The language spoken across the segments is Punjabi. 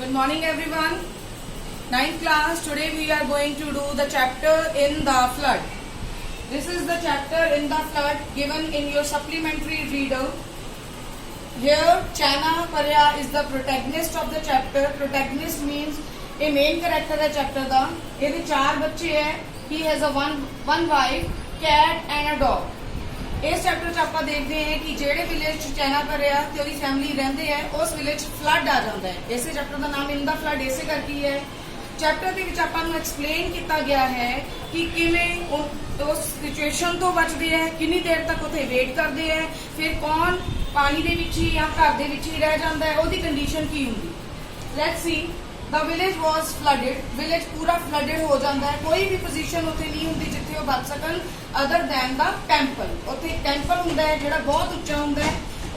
Good morning everyone. Ninth class. Today we are going to do the chapter in the flood. This is the chapter in the flood given in your supplementary reader. Here Chana Parya is the protagonist of the chapter. Protagonist means a main character है chapter का. इसके 4 बच्चे हैं. He has a one wife, cat and a dog. इस चैप्टर च ਆਪਾਂ देखते हैं कि ਜਿਹੜੇ ਵਿਲੇਜ ਚ ਚੈਨਾ ਭਰਿਆ ਤੇ ਉਹਦੀ ਫੈਮਿਲੀ ਰਹਿੰਦੇ ਹੈ ਉਸ ਵਿਲੇਜ ਫਲੱਡ ਆ ਜਾਂਦਾ ਹੈ। ਇਸੇ ਚੈਪਟਰ ਦਾ ਨਾਮ ਇਨ ਦਾ ਫਲੱਡ ਇਸੇ ਕਰਕੇ ਹੈ। ਚੈਪਟਰ ਦੇ ਵਿੱਚ ਆਪਾਂ ਨੂੰ ਐਕਸਪਲੇਨ ਕੀਤਾ ਗਿਆ ਹੈ ਕਿ ਕਿਵੇਂ ਉਸ ਸਿਚੁਏਸ਼ਨ ਤੋਂ ਬਚਦੇ ਹੈ, ਕਿੰਨੀ ਦੇਰ ਤੱਕ ਉੱਥੇ ਵੇਟ ਕਰਦੇ ਹੈ, ਫਿਰ ਕੌਣ ਪਾਣੀ ਦੇ ਵਿੱਚ ਹੀ ਜਾਂ ਘਰ ਦੇ ਵਿੱਚ ਹੀ ਰਹਿ ਜਾਂਦਾ ਹੈ, ਉਹਦੀ ਕੰਡੀਸ਼ਨ ਕੀ ਹੁੰਦੀ। Let's see The village was flooded. Village पूरा flooded हो जाता है। कोई भी पोजीशन उत्थे नहीं होंदी जिथे वो बच सकन other than the temple. उत्थे temple हुंदा है जिहड़ा बहुत उच्चा हुंदा है।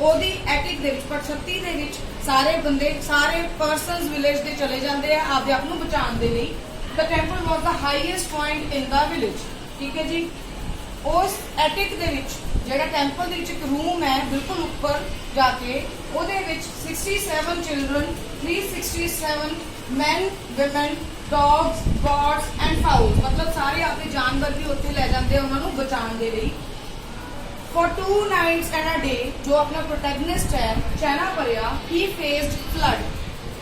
ओदी एटिक दे विच पर 36 दे विच सारे बंदे सारे पर्सनस विलेज दे चले जाते हैं आपदे आप नूं बचाउण दे लई। The temple was the highest point in the village. ठीक है जी। उस एटिक दे विच ਜਿਹੜਾ ਟੈਂਪਲ ਦੇ ਵਿੱਚ ਇੱਕ ਰੂਮ ਹੈ ਬਿਲਕੁਲ ਉੱਪਰ ਜਾ ਕੇ ਉਹਦੇ ਵਿੱਚ 67 children 367 men women dogs goats and fowls ਮਤਲਬ ਸਾਰੇ ਆਪਣੇ ਜਾਨਵਰ ਵੀ ਉੱਥੇ ਲੈ ਜਾਂਦੇ ਆ ਉਹਨਾਂ ਨੂੰ ਬਚਾਉਣ ਦੇ ਲਈ। For 2 nights and a day ਜੋ ਆਪਣਾ ਪ੍ਰੋਟੈਗਨਿਸਟ ਹੈ ਚੈਨਾ ਪਰਿਆ he faced flood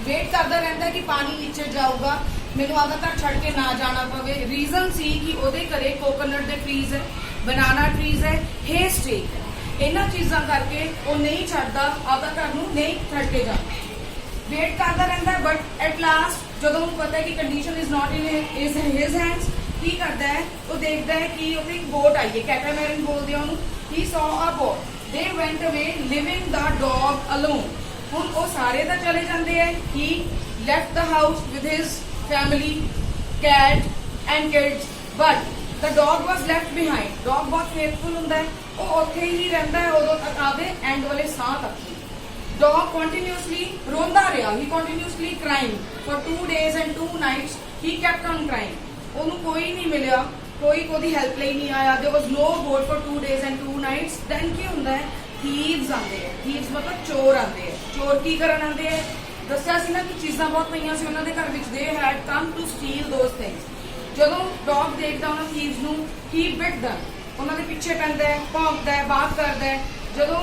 ਵੇਟ ਕਰਦਾ ਰਹਿੰਦਾ ਕਿ ਪਾਣੀ ਨੀਚੇ ਜਾਊਗਾ ਮੈਨੂੰ ਆਦਾ ਘਰ ਛੱਡ ਕੇ ਨਾ ਜਾਣਾ ਪਵੇ। ਰੀਜ਼ਨ ਸੀ ਕਿ ਉਹਦੇ ਘਰੇ ਕੋਕੋਨਟ ਦੇ ਟਰੀਜ਼ ਹੈ बनाना ट्रीज है हे स्टेक है इन्हां चीज़ां करके वो नहीं छड्डदा आपदा घर नूं नहीं छड्ड के जांदा वेट करदा रहिंदा बट एट लास्ट जदों उन्हें पता है कि condition is not in his hands की करदा है वो देखदा है कि उत्थे एक बोट आई है कैटामैरन बोलदे आ उहनूं ही saw a boat they went away leaving the dog alone हुण वो सारे तां चले जांदे है he left the house with his family cat and kids but The dog was left behind. Dog बहुत faithful ਹੁੰਦਾ ਹੈ ਉਹ ਉੱਥੇ ਹੀ ਰਹਿੰਦਾ ਹੈ ਉਦੋਂ ਤੱਕ ਆਦੇ ਐਂਡ ਵਾਲੇ ਸਾਹ ਤੱਕ। Dog continuously ਰੋਂਦਾ ਰਿਹਾ he continuously crying for 2 days and 2 nights he kept on crying ਉਹਨੂੰ ਕੋਈ ਨਹੀਂ ਮਿਲਿਆ ਕੋਈ ਉਹਦੀ ਹੈਲਪ ਲਈ ਨਹੀਂ ਆਇਆ there was no boat for 2 days and 2 nights then ਕੀ ਹੁੰਦਾ ਹੈ thieves ਆਉਂਦੇ ਹੈ thieves ਮਤਲਬ ਚੋਰ ਆਉਂਦੇ ਹੈ ਚੋਰ ਕੀ ਕਰਨ ਆਉਂਦੇ ਹੈ ਦੱਸਿਆ ਸੀ ਨਾ ਕਿ ਚੀਜ਼ਾਂ ਬਹੁਤ ਪਈਆਂ ਸੀ ਉਹਨਾਂ ਦੇ ਘਰ ਵਿੱਚ they had come to steal those things। ਜਦੋਂ ਡੌਗ ਦੇਖਦਾ ਉਹਨਾਂ ਥੀਵਸ ਨੂੰ ਹੀ ਬਿਟ ਦਮ ਉਹਨਾਂ ਦੇ ਪਿੱਛੇ ਪੈਂਦਾ ਹੈ ਭੌਂਕਦਾ ਹੈ ਬਾਤ ਕਰਦਾ ਹੈ ਜਦੋਂ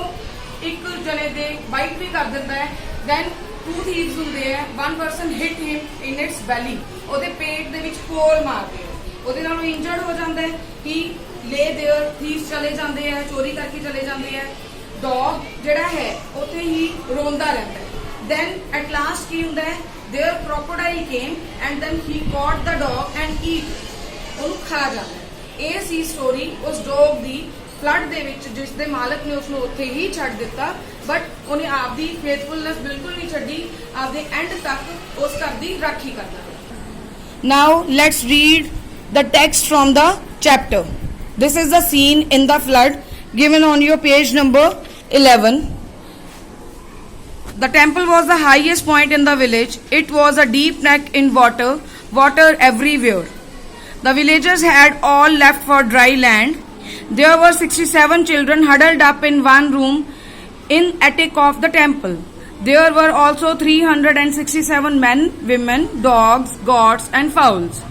ਇੱਕ ਜਣੇ ਦੇ ਬਾਈਟ ਵੀ ਕਰ ਦਿੰਦਾ ਹੈ ਦੈਨ 2 ਥੀਵਸ ਹੁੰਦੇ ਆ one person hit him in its belly ਉਹਦੇ ਪੇਟ ਦੇ ਵਿੱਚ ਕੋਲ ਮਾਰਦੇ ਆ ਉਹਦੇ ਨਾਲ ਉਹ ਇੰਜਰਡ ਹੋ ਜਾਂਦਾ ਹੈ ਹੀ ਲੇ देयर ਥੀਵਸ ਚਲੇ ਜਾਂਦੇ ਆ ਚੋਰੀ ਕਰਕੇ ਚਲੇ ਜਾਂਦੇ ਆ ਡੌਗ ਜਿਹੜਾ ਹੈ ਉੱਥੇ ਹੀ ਰੋਂਦਾ ਰਹਿੰਦਾ ਹੈ ਦੈਨ ਐਟ ਲਾਸਟ ਕੀ ਹੁੰਦਾ ਹੈ Their crocodile came and then he caught the dog and eat ਉਹਨੂੰ ਖਾ ਜਾਂਦਾ। ਇਹ ਸੀ ਸਟੋਰੀ ਉਸ ਡੌਗ ਦੀ ਫਲੱਡ ਦੇ ਵਿੱਚ ਜਿਸ ਦੇ ਮਾਲਕ ਨੇ ਉਸ ਨੂੰ ਉੱਥੇ ਹੀ ਛੱਡ ਦਿੱਤਾ ਬਟ ਉਹਨੇ ਆਪਦੀ ਫੇਥਫੁਲਨੈਸ ਬਿਲਕੁਲ ਨਹੀਂ ਛੱਡੀ ਆਪਦੇ ਐਂਡ ਤੱਕ ਉਸ ਘਰ ਦੀ ਰਾਖੀ ਕਰਦਾ ਰਿਹਾ। Now let's read the text from the chapter. This is the scene in the flood given on your page number 11. The temple was the highest point in the village. It was a deep neck in water everywhere. The villagers had all left for dry land. There were 67 children huddled up in one room in attic of the temple. There were also 367 men, women, dogs, goats and fowls,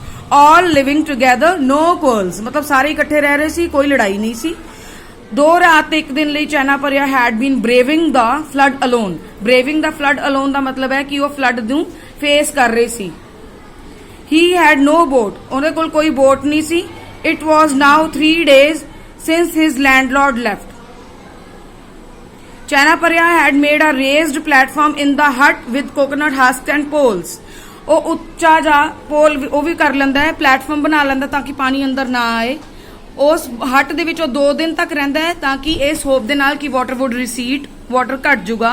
all living together, no quarrels. मतलब सारे इकट्ठे रह रहे सी, कोई लड़ाई नहीं सी। 2 रात 1 दिन ਲਈ ਚੈਨਾ ਪਰਿਆ had been braving the flood alone. Braving the flood alone ਦਾ ਮਤਲਬ ਹੈ ਕਿ ਉਹ flood ਨੂੰ ਫੇਸ ਕਰ ਰਹੀ ਸੀ। He had no boat. ਉਹਦੇ ਕੋਲ ਕੋਈ ਬੋਟ ਨਹੀਂ ਸੀ। It was now 3 days since his landlord left. Chaina ਪਰਿਆ had made a raised platform in the hut with coconut husks and poles. ਉਹ ਉੱਚਾ ਜਾ ਪੋਲ ਉਹ ਵੀ ਕਰ ਲੈਂਦਾ ਹੈ ਪਲੇਟਫਾਰਮ ਬਣਾ ਲੈਂਦਾ ਤਾਂ ਕਿ ਪਾਣੀ ਅੰਦਰ ਨਾ ਆਏ। ਉਸ ਹੱਟ ਦੇ ਵਿੱਚ ਉਹ 2 ਦਿਨ ਤੱਕ ਰਹਿੰਦਾ ਹੈ ਤਾਂ ਕਿ ਇਸ ਹੋਪ ਦੇ ਨਾਲ ਕਿ ਵਾਟਰ ਵੁੱਡ ਰਿਸੀਡ ਵਾਟਰ ਘਟ ਜਾਊਗਾ।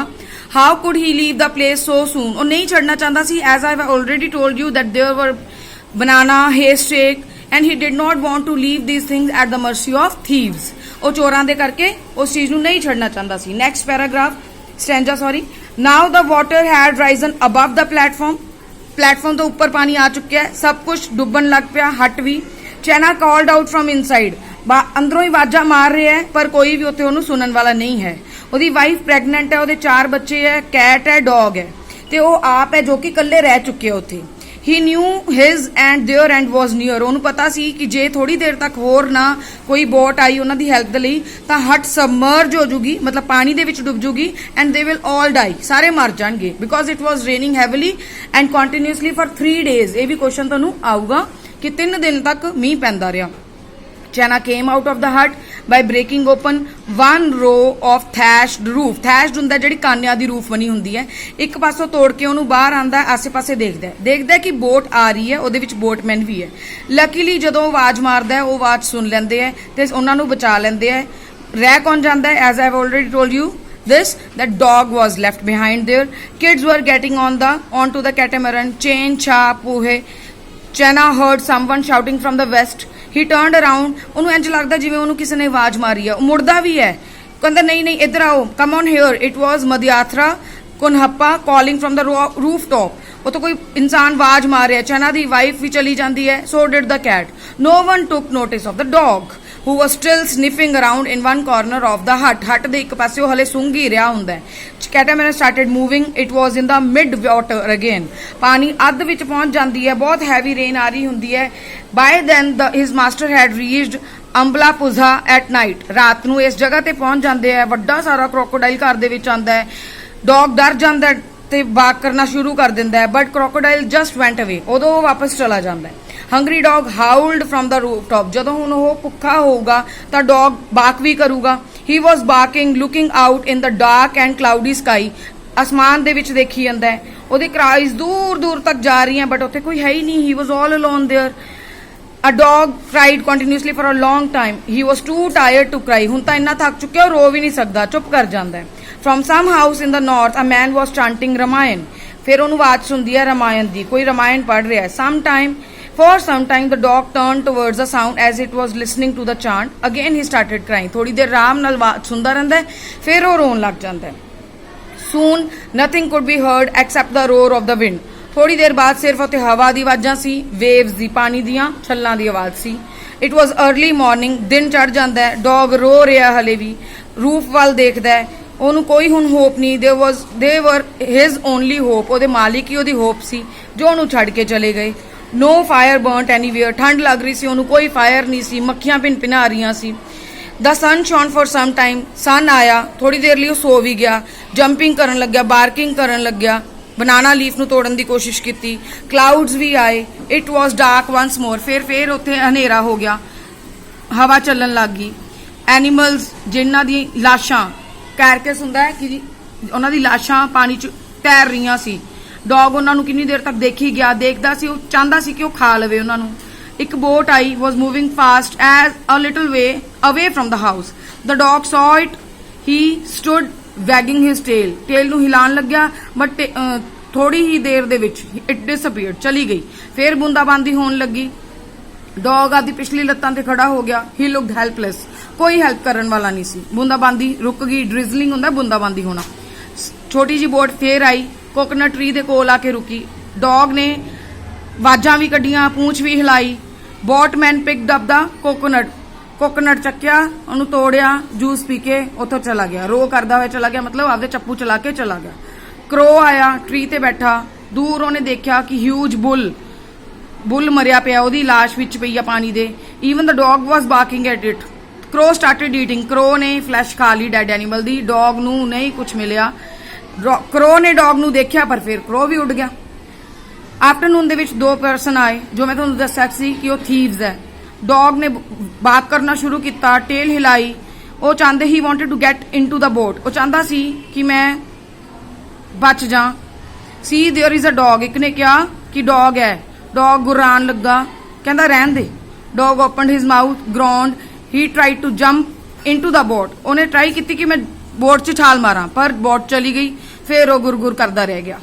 How could he leave the place so soon ਉਹ ਨਹੀਂ ਛੱਡਣਾ ਚਾਹੁੰਦਾ ਸੀ as I have already told you that there were banana hay stack and he did not want to leave these things at the mercy of thieves ਉਹ ਚੋਰਾਂ ਦੇ ਕਰਕੇ ਉਸ ਚੀਜ਼ ਨੂੰ ਨਹੀਂ ਛੱਡਣਾ ਚਾਹੁੰਦਾ ਸੀ। Next paragraph stanza sorry now the water had risen above the platform ਤੋਂ ਉੱਪਰ ਪਾਣੀ ਆ ਚੁੱਕਿਆ ਸਭ ਕੁਝ ਡੁੱਬਣ ਲੱਗ ਪਿਆ ਹੱਟ ਵੀ। ਚੈਨਾ ਕਾਲਡ ਆਊਟ ਫਰਮ ਇਨਸਾਈਡ ਅੰਦਰੋਂ ਹੀ ਆਵਾਜ਼ਾਂ ਮਾਰ ਰਿਹਾ ਹੈ ਪਰ ਕੋਈ ਵੀ ਉੱਥੇ ਉਹਨੂੰ ਸੁਣਨ ਵਾਲਾ ਨਹੀਂ ਹੈ। ਉਹਦੀ ਵਾਈਫ ਪ੍ਰੈਗਨੈਂਟ ਹੈ ਉਹਦੇ 4 ਬੱਚੇ ਹੈ ਕੈਟ ਹੈ ਡੌਗ ਹੈ ਤੇ ਉਹ ਆਪ ਹੈ ਜੋ ਕਿ ਇਕੱਲੇ ਰਹਿ ਚੁੱਕੇ ਆ ਉੱਥੇ। He knew his and their end was near, ਉਹਨੂੰ ਪਤਾ ਸੀ ਕਿ ਜੇ ਥੋੜੀ ਦੇਰ ਤੱਕ ਹੋਰ ਨਾ ਕੋਈ ਬੋਟ ਆਈ ਉਹਨਾਂ ਦੀ ਹੈਲਪ ਦੇ ਲਈ ਤਾਂ ਹਟ ਸਬਮਰਜ ਹੋ ਜੂਗੀ, ਮਤਲਬ ਪਾਣੀ ਦੇ ਵਿੱਚ ਡੁੱਬ ਜੂਗੀ and they will all die, ਸਾਰੇ ਮਰ ਜਾਣਗੇ because it was raining heavily and continuously for 3 days। ਇਹ ਵੀ ਕੁਐਸਚਨ ਤੁਹਾਨੂੰ ਆਊਗਾ ਕਿ 3 ਦਿਨ ਤੱਕ ਮੀਂਹ ਪੈਂਦਾ ਰਿਹਾ। Chana came out of the hut by breaking open one row of thatched roof। thatched ਹੁੰਦਾ ਜਿਹੜੀ ਕਾਨਿਆਂ ਦੀ ਰੂਫ ਬਣੀ ਹੁੰਦੀ ਹੈ, ਇੱਕ ਪਾਸੋਂ ਤੋੜ ਕੇ ਉਹਨੂੰ ਬਾਹਰ ਆਂਦਾ, ਆਸੇ-ਪਾਸੇ ਦੇਖਦਾ ਕਿ ਬੋਟ ਆ ਰਹੀ ਹੈ, ਉਹਦੇ ਵਿੱਚ ਬੋਟਮੈਨ ਵੀ ਹੈ। ਲੱਕੀਲੀ ਜਦੋਂ ਆਵਾਜ਼ ਮਾਰਦਾ ਹੈ ਉਹ ਆਵਾਜ਼ ਸੁਣ ਲੈਂਦੇ ਹੈ ਤੇ ਉਹਨਾਂ ਨੂੰ ਬਚਾ ਲੈਂਦੇ ਹੈ। ਰਹਿ ਕੌਣ ਜਾਂਦਾ ਹੈ? As I have already told you this, that dog was left behind there। Kids were getting onto the catamaran। chain cha puhe। Chana heard someone shouting from the west। He turned around, ਉਹਨੂੰ ਇੰਜ ਲੱਗਦਾ ਜਿਵੇਂ ਉਹਨੂੰ ਕਿਸੇ ਨੇ ਆਵਾਜ਼ ਮਾਰੀ ਆ। ਉਹ ਮੁੜਦਾ ਵੀ ਹੈ, ਕਹਿੰਦਾ ਨਹੀਂ ਇੱਧਰ ਆਓ, come on here. It was Madiathara Kunhappa calling from the roof top. ਉਹ ਤਾਂ ਕੋਈ ਇਨਸਾਨ ਆਵਾਜ਼ ਮਾਰ ਰਿਹਾ। ਚਨਾ ਦੀ ਵਾਈਫ ਵੀ ਚਲੀ ਜਾਂਦੀ ਹੈ। So did the cat. No one took notice of the dog who was still sniffing around in one corner of the hut। hut ਦੇ ਇੱਕ ਪਾਸੇ ਉਹ ਹਲੇ ਸੁੰਘ ਹੀ ਰਿਹਾ ਹੁੰਦਾ ਹੈ। catamaran started moving। it was in the mid water again। ਪਾਣੀ ਅੱਧ ਵਿੱਚ ਪਹੁੰਚ ਜਾਂਦੀ ਹੈ। ਬਹੁਤ ਹੈਵੀ ਰੇਨ ਆ ਰਹੀ ਹੁੰਦੀ ਹੈ। by then his master had reached ਅੰਬਲਾਪੁਜ਼ਾ at night। ਰਾਤ ਨੂੰ ਇਸ ਜਗ੍ਹਾ ਤੇ ਪਹੁੰਚ ਜਾਂਦੇ ਆ। ਵੱਡਾ ਸਾਰਾ crocodile ਘਰ ਦੇ ਵਿੱਚ ਆਂਦਾ ਹੈ। ਡੌਗ ਡਰ ਜਾਂਦਾ ਹੈ ਤੇ ਬਾਕ ਕਰਨਾ ਸ਼ੁਰੂ ਕਰ ਦਿੰਦਾ ਹੈ। But crocodile just went away। ਉਦੋਂ ਉਹ ਵਾਪਸ ਚਲਾ ਜਾਂਦਾ ਹੈ। ਹੰਗਰੀ ਡੌਗ ਹਾਊਲਡ ਫਰਮ ਦਾ ਰੂਫਟੌਪ। ਜਦੋਂ ਹੁਣ ਉਹ ਭੁੱਖਾ ਹੋਊਗਾ ਤਾਂ ਡੌਗ ਬਾਕ ਵੀ ਕਰੂਗਾ। He was barking looking out in the dark and cloudy sky. ਅਸਮਾਨ ਦੇ ਵਿੱਚ ਦੇਖੀ ਜਾਂਦਾ ਹੈ। ਉਹਦੀ ਕ੍ਰਾਈਜ਼ ਦੂਰ ਦੂਰ ਤੱਕ ਜਾ ਰਹੀਆਂ ਬਟ ਉੱਥੇ ਕੋਈ ਹੈ ਹੀ ਨਹੀਂ। He was all alone there. A dog cried continuously for a long time। He was too tired to cry। ਹੁਣ ਤਾਂ ਇੰਨਾ ਥੱਕ ਚੁੱਕਿਆ ਉਹ ਰੋ ਵੀ ਨਹੀਂ ਸਕਦਾ, ਚੁੱਪ ਕਰ ਜਾਂਦਾ ਹੈ। From some house in the north a man was chanting Ramayan। ਫਿਰ ਉਹਨੂੰ ਆਵਾਜ਼ ਸੁਣਦੀ ਹੈ ਰਮਾਇਣ ਦੀ, ਕੋਈ ਰਮਾਇਣ ਪੜ੍ਹ ਰਿਹਾ ਹੈ। For some time the dog turned towards the sound as it was listening to the chant। Again he started crying। ਥੋੜੀ ਦੇਰ ਆਰਾਮ ਨਾਲ ਸੁਣਦਾ ਰਹਿੰਦਾ ਹੈ, ਫਿਰ ਉਹ ਰੋਣ ਲੱਗ ਜਾਂਦਾ ਹੈ। Soon nothing could be heard except the roar of the wind। ਥੋੜੀ ਦੇਰ ਬਾਅਦ ਸਿਰਫ ਉੱਥੇ ਹਵਾ ਦੀ ਆਵਾਜ਼ਾਂ ਸੀ, ਵੇਵਸ ਦੀ, ਪਾਣੀ ਦੀਆਂ ਛੱਲਾਂ ਦੀ ਆਵਾਜ਼ ਸੀ। It was early morning। ਦਿਨ ਚੜ ਜਾਂਦਾ ਹੈ। ਡੌਗ ਰੋ ਰਿਹਾ ਹਲੇ ਵੀ, ਰੂਫ ਵੱਲ ਦੇਖਦਾ ਹੈ। ਉਹਨੂੰ ਕੋਈ ਹੁਣ ਹੋਪ ਨਹੀਂ। they were his only hope। ਉਹਦੇ ਮਾਲਿਕ ਹੀ ਉਹਦੀ ਹੋਪ ਸੀ ਜੋ ਉਹਨੂੰ ਛੱਡ ਕੇ ਚਲੇ ਗਏ। No fire burnt anywhere। ਠੰਡ ਲੱਗ ਰਹੀ ਸੀ ਉਹਨੂੰ, ਕੋਈ ਫਾਇਰ ਨਹੀਂ ਸੀ, ਮੱਖੀਆਂ ਭਿੰਨ ਰਹੀਆਂ ਸੀ। The sun shone for some time। ਸਨ ਆਇਆ, ਥੋੜੀ ਦੇਰ ਲਈ ਉਹ ਸੋ ਵੀ ਗਿਆ। ਜੰਪਿੰਗ ਕਰਨ ਲੱਗਿਆ, ਬਾਰਕਿੰਗ ਕਰਨ ਲੱਗਿਆ, ਬਨਾਨਾ ਲੀਫ ਨੂੰ ਤੋੜਨ ਦੀ ਕੋਸ਼ਿਸ਼ ਕੀਤੀ। ਕਲਾਉਡਸ ਵੀ ਆਏ। It was dark once more। ਫਿਰ ਉੱਥੇ ਹਨੇਰਾ ਹੋ ਗਿਆ, ਹਵਾ ਚੱਲਣ ਲੱਗ ਗਈ। ਐਨੀਮਲਸ ਜਿਨ੍ਹਾਂ ਦੀ ਲਾਸ਼ਾਂ, ਕੈਰਕਸ ਹੁੰਦਾ ਹੈ ਕਿ ਉਹਨਾਂ ਦੀ ਲਾਸ਼ਾਂ ਪਾਣੀ 'ਚ ਤੈਰ ਰਹੀਆਂ ਸੀ। ਡੌਗ ਉਹਨਾਂ ਨੂੰ ਕਿੰਨੀ ਦੇਰ ਤੱਕ ਦੇਖੀ ਗਿਆ, ਦੇਖਦਾ ਸੀ, ਉਹ ਚਾਹੁੰਦਾ ਸੀ ਕਿ ਉਹ ਖਾ ਲਵੇ ਉਹਨਾਂ ਨੂੰ। ਇੱਕ boat I, was moving fast as a little way away from the house। The dog saw it। He stood wagging his tail। Tail ਨੂੰ ਹਿਲਾਉਣ ਲੱਗਿਆ ਬਟ ਥੋੜੀ ਹੀ ਦੇਰ ਦੇ ਵਿੱਚ it disappeared, ਚਲੀ ਗਈ। ਫਿਰ ਬੂੰਦਾਬਾਂਦੀ ਹੋਣ ਲੱਗੀ। ਡੌਗ ਆਦੀ ਪਿਛਲੀ ਲੱਤਾਂ ਤੇ ਖੜਾ ਹੋ ਗਿਆ। He looked helpless। ਕੋਈ ਹੈਲਪ ਕਰਨ ਵਾਲਾ ਨਹੀਂ ਸੀ। ਬੂੰਦਾਬਾਂਦੀ ਰੁਕ ਗਈ। ਡ੍ਰਿਜ਼ਲਿੰਗ ਹੁੰਦਾ ਬੂੰਦਾਬਾਂਦੀ ਹੋਣਾ। ਛੋਟੀ ਜੀ ਬੋਟ ਫੇਰ ਆਈ, ਕੋਕੋਨਟ ਟਰੀ ਦੇ ਕੋਲ ਆ ਕੇ ਰੁਕੀ। ਡੌਗ ਨੇ ਆਵਾਜ਼ਾਂ ਵੀ ਕੱਢੀਆਂ, ਪੂੰਛ ਵੀ ਹਿਲਾਈ। ਬੋਟਮੈਨ ਪਿਕਡ ਅਪ ਦਾ ਕੋਕੋਨਟ ਚੱਕਿਆ, ਉਹਨੂੰ ਤੋੜਿਆ, ਜੂਸ ਪੀ ਕੇ ਉੱਥੋਂ ਚਲਾ ਗਿਆ। ਰੋ ਕਰਦਾ ਹੋਇਆ ਚਲਾ ਗਿਆ, ਮਤਲਬ ਆਪਦੇ ਚੱਪੂ ਚਲਾ ਕੇ ਚਲਾ ਗਿਆ। ਕਰੋ ਆਇਆ, ਟਰੀ ਤੇ ਬੈਠਾ। ਦੂਰ ਉਹਨੇ ਦੇਖਿਆ ਕਿ ਹਿਊਜ ਬੁੱਲ ਮਰਿਆ ਪਿਆ, ਉਹਦੀ ਲਾਸ਼ ਵਿੱਚ ਪਈ ਆ ਪਾਣੀ ਦੇ। Even the dog was barking at it. ਕਰੋ ਸਟਾਰਟਡ ਈਟਿੰਗ। ਕਰੋ ਨੇ ਫਲੈਸ਼ ਖਾ ਲਈ ਡੈਡ ਐਨੀਮਲ ਦੀ। ਡੌਗ ਨੂੰ ਨਹੀਂ ਕੁਝ ਮਿਲਿਆ। ਕਰੋ ਨੇ ਡੌਗ ਨੂੰ ਦੇਖਿਆ ਪਰ ਫਿਰ ਕਰੋ ਵੀ ਉੱਡ ਗਿਆ। ਆਫਟਰਨੂਨ ਦੇ ਵਿੱਚ 2 ਪਰਸਨ ਆਏ, ਜੋ ਮੈਂ ਤੁਹਾਨੂੰ ਦੱਸਿਆ ਸੀ ਕਿ ਉਹ ਥੀਵਸ ਹੈ। ਡੌਗ ਨੇ ਬਾਕ ਕਰਨਾ ਸ਼ੁਰੂ ਕੀਤਾ, ਟੇਲ ਹਿਲਾਈ। ਉਹ ਚਾਹੁੰਦੇ he wanted to get into the boat. ਉਹ ਚਾਹੁੰਦਾ ਸੀ ਕਿ ਮੈਂ ਬਚ ਜਾ। See there is a dog. ਇੱਕ ਨੇ ਕਿਹਾ ਕਿ ਡੌਗ ਹੈ। ਡੌਗ ਗੁਰਾਨ ਲੱਗਾ, ਕਹਿੰਦਾ ਰਹਿਣ ਦੇ। Dog opened his mouth, ground. He tried to jump into the boat. ਉਹਨੇ ਟਰਾਈ ਕੀਤੀ ਕਿ ਮੈਂ ਬੋਟ 'ਚ ਛਾਲ ਮਾਰਾਂ, ਪਰ ਬੋਟ ਚਲੀ ਗਈ। ਫਿਰ ਉਹ ਗੁਰਗੁਰ ਕਰਦਾ ਰਹਿ ਗਿਆ।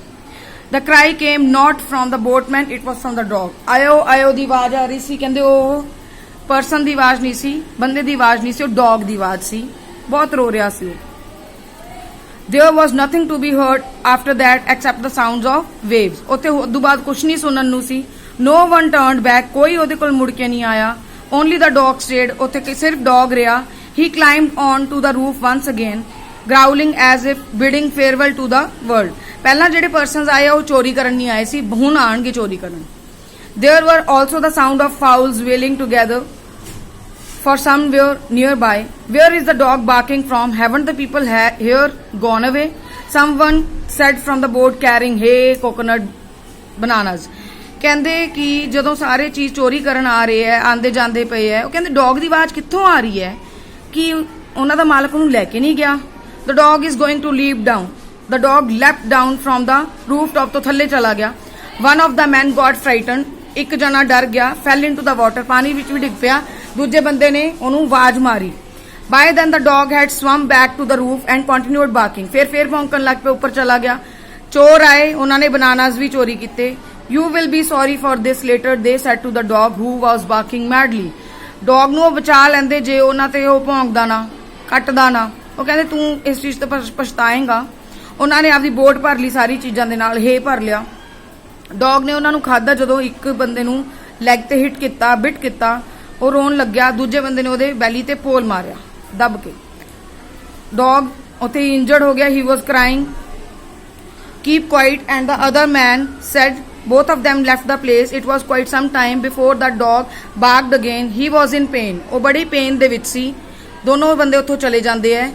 The cry came not from the boatman, it was from the dog। ਆਇਓ ਦੀ ਆਵਾਜ਼ ਆ ਰਹੀ ਸੀ। ਕਹਿੰਦੇ ਉਹ ਪਰਸਨ ਦੀ ਆਵਾਜ਼ ਨਹੀਂ ਸੀ, ਬੰਦੇ ਦੀ ਆਵਾਜ਼ ਨਹੀਂ ਸੀ, ਉਹ ਡੌਗ ਦੀ ਆਵਾਜ਼ ਸੀ। ਬਹੁਤ ਰੋ ਰਿਹਾ ਸੀ। There was nothing to be heard after that except the sounds of waves। ਉੱਥੇ ਉਦੋਂ ਬਾਅਦ ਕੁਝ ਨਹੀਂ ਸੁਣਨ ਨੂੰ ਸੀ। No one turned back। ਕੋਈ ਉਹਦੇ ਕੋਲ ਮੁੜ ਕੇ ਨਹੀਂ ਆਇਆ। Only the dog stayed। ਉੱਥੇ ਸਿਰਫ ਡੌਗ ਰਿਹਾ। He climbed on to the roof once again, growling as if bidding farewell to the world। ਪਹਿਲਾਂ ਜਿਹੜੇ ਪਰਸਨਸ ਆਏ ਆ ਉਹ ਚੋਰੀ ਕਰਨ ਨਹੀਂ ਆਏ ਸੀ, ਹੁਣ ਆਣਗੇ ਚੋਰੀ ਕਰਨ। There were also the sound of fowls wailing together for some were nearby. Where is the dog barking from? Haven't the people here gone away? Someone said from the boat carrying hay, coconut, bananas. ਕਹਿੰਦੇ ਕਿ ਜਦੋਂ ਸਾਰੇ ਚੀਜ਼ ਚੋਰੀ ਕਰਨ ਆ ਰਹੇ ਹੈ, ਆਂਦੇ ਜਾਂਦੇ ਪਏ ਹੈ, ਉਹ ਕਹਿੰਦੇ ਡੌਗ ਦੀ ਆਵਾਜ਼ ਕਿੱਥੋਂ ਆ ਰਹੀ ਹੈ ਕਿ ਉਹਨਾਂ ਦਾ ਮਾਲਕ ਉਹਨੂੰ ਲੈ ਕੇ ਨਹੀਂ ਗਿਆ। The dog is going to leap down. The dog leapt down from the rooftop ਤੋਂ ਥੱਲੇ ਚਲਾ ਗਿਆ। One of the men got frightened. ਇੱਕ ਜਣਾ ਡਰ ਗਿਆ, fell into the water. ਪਾਣੀ ਵਿੱਚ ਵੀ ਡਿੱਗ ਪਿਆ। ਦੂਜੇ ਬੰਦੇ ਨੇ ਉਹਨੂੰ ਆਵਾਜ਼ ਮਾਰੀ। By then the dog had swum back to the roof and continued barking. ਫਿਰ ਭੌਂਕਣ ਲੱਗ ਪਿਆ, ਉੱਪਰ ਚਲਾ ਗਿਆ। ਚੋਰ ਆਏ, ਉਹਨਾਂ ਨੇ ਬਨਾਨਾਸ ਵੀ ਚੋਰੀ ਕੀਤੇ। You will be sorry for this later, they said to the dog who was barking madly. Dog ਨੂੰ ਉਹ ਬਚਾ ਲੈਂਦੇ ਜੇ ਉਹਨਾਂ ਤੇ ਉਹ ਭੌਂਕਦਾ ਨਾ, ਕੱਟਦਾ ਨਾ। ਉਹ ਕਹਿੰਦੇ ਤੂੰ ਇਸ ਚੀਜ਼ ਤੇ ਪਛਤਾਏਂਗਾ। ਉਹਨਾਂ ਨੇ ਆਪਦੀ ਬੋਟ ਭਰ ਲਈ ਸਾਰੀ ਚੀਜ਼ਾਂ ਦੇ ਨਾਲ, ਹੇ ਭਰ ਲਿਆ। ਡੌਗ ਨੇ ਉਹਨਾਂ ਨੂੰ ਖਾਧਾ। ਜਦੋਂ ਇੱਕ ਬੰਦੇ ਨੂੰ ਲੈਗ ਤੇ ਹਿੱਟ ਕੀਤਾ, ਬਿਟ ਕੀਤਾ, ਉਹ ਰੋਣ ਲੱਗਿਆ। ਦੂਜੇ ਬੰਦੇ ਨੇ ਉਹਦੇ ਬੈਲੀ ਤੇ ਪੋਲ ਮਾਰਿਆ ਦੱਬ ਕੇ। ਡੌਗ ਉੱਥੇ ਇੰਜਰਡ ਹੋ ਗਿਆ। ਹੀ ਵਾਸ ਕਰਾਈਂਗ, keep quiet, and the other man said both of them left the place. It was quite some time before the dog barked again. He was in pain. ਉਹ ਬੜੀ ਪੇਨ ਦੇ ਵਿੱਚ ਸੀ। ਦੋਨੋਂ ਬੰਦੇ ਉੱਥੋਂ ਚਲੇ ਜਾਂਦੇ ਐ।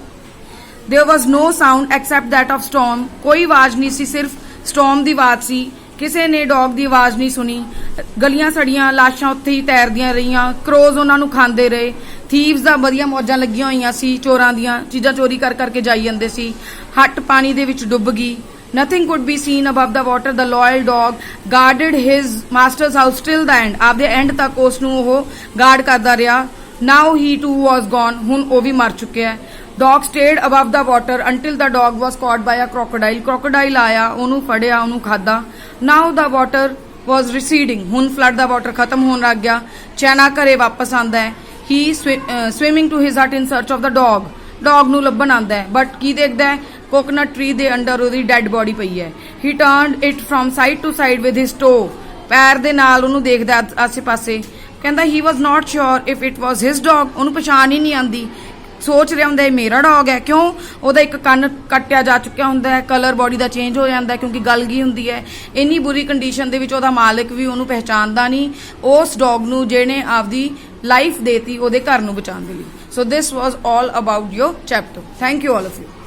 There was no sound except that of storm. ਕੋਈ ਆਵਾਜ਼ ਨਹੀਂ ਸੀ, ਸਿਰਫ ਸਟੋਰਮ ਦੀ ਆਵਾਜ਼ ਸੀ। ਕਿਸੇ ਨੇ ਡੌਗ ਦੀ ਆਵਾਜ਼ ਨਹੀਂ ਸੁਣੀ। ਗਲੀਆਂ ਸੜੀਆਂ, ਲਾਸ਼ਾਂ ਉੱਥੇ ਹੀ ਤੈਰਦੀਆਂ ਰਹੀਆਂ। ਕਰੋਜ਼ ਉਹਨਾਂ ਨੂੰ ਖਾਂਦੇ ਰਹੇ। ਥੀਵਸ ਦਾ ਵਧੀਆ ਮੌਜਾਂ ਲੱਗੀਆਂ ਹੋਈਆਂ ਸੀ, ਚੋਰਾਂ ਦੀਆਂ ਚੀਜ਼ਾਂ ਚੋਰੀ ਕਰ ਕਰਕੇ ਜਾਈ ਜਾਂਦੇ ਸੀ। ਹੱਟ ਪਾਣੀ ਦੇ ਵਿੱਚ ਡੁੱਬ ਗਈ। Nothing could be seen above the water. The loyal dog guarded his master's house till the end. ਆਪਦੇ ਐਂਡ ਤੱਕ ਉਸ ਨੂੰ ਉਹ ਗਾਰਡ ਕਰਦਾ ਰਿਹਾ। Now he too was gone. ਹੁਣ ਉਹ ਵੀ ਮਰ ਚੁੱਕਿਆ ਹੈ। Dog stayed above the water until the dog was caught by a crocodile. Crocodile ਆਇਆ, ਉਹਨੂੰ ਫੜਿਆ, ਉਹਨੂੰ ਖਾਦਾ। Now the water was receding. ਹੁਣ flood ਦਾ water ਖਤਮ ਹੋਣ ਲੱਗ ਗਿਆ। ਚੈਨਾ ਘਰੇ ਵਾਪਸ ਆਂਦਾ ਹੈ। He swimming to his hut in search of the dog. Dog ਨੂੰ ਲੱਭਣ ਆਂਦਾ ਹੈ, ਬਟ ਕੀ ਦੇਖਦਾ ਹੈ? ਕੋਕੋਨਟ ਟਰੀ ਦੇ ਅੰਡਰ ਉਹਦੀ ਡੈਡ ਬੋਡੀ ਪਈ ਹੈ। He turned it from side to side with his toe. ਪੈਰ ਦੇ ਨਾਲ ਉਹਨੂੰ ਦੇਖਦਾ ਆਸੇ ਪਾਸੇ। ਕਹਿੰਦਾ he was not sure if it was his dog. ਉਹਨੂੰ ਪਛਾਣ ਹੀ ਨਹੀਂ ਆਂਦੀ, ਸੋਚ ਰਿਹਾ ਹੁੰਦਾ ਇਹ ਮੇਰਾ ਡੌਗ ਹੈ। ਕਿਉਂ? ਉਹਦਾ ਇੱਕ ਕੰਨ ਕੱਟਿਆ ਜਾ ਚੁੱਕਿਆ ਹੁੰਦਾ ਹੈ, ਕਲਰ ਬੋਡੀ ਦਾ ਚੇਂਜ ਹੋ ਜਾਂਦਾ ਕਿਉਂਕਿ ਗਲ ਗਈ ਹੁੰਦੀ ਹੈ। ਇੰਨੀ ਬੁਰੀ ਕੰਡੀਸ਼ਨ ਦੇ ਵਿੱਚ ਉਹਦਾ ਮਾਲਕ ਵੀ ਉਹਨੂੰ ਪਹਿਚਾਣਦਾ ਨਹੀਂ, ਉਸ ਡੌਗ ਨੂੰ ਜਿਹਨੇ ਆਪਦੀ ਲਾਈਫ ਦੇਤੀ ਉਹਦੇ ਘਰ ਨੂੰ ਬਚਾਉਣ ਦੇ ਲਈ। So this was all about your chapter. Thank you all of you.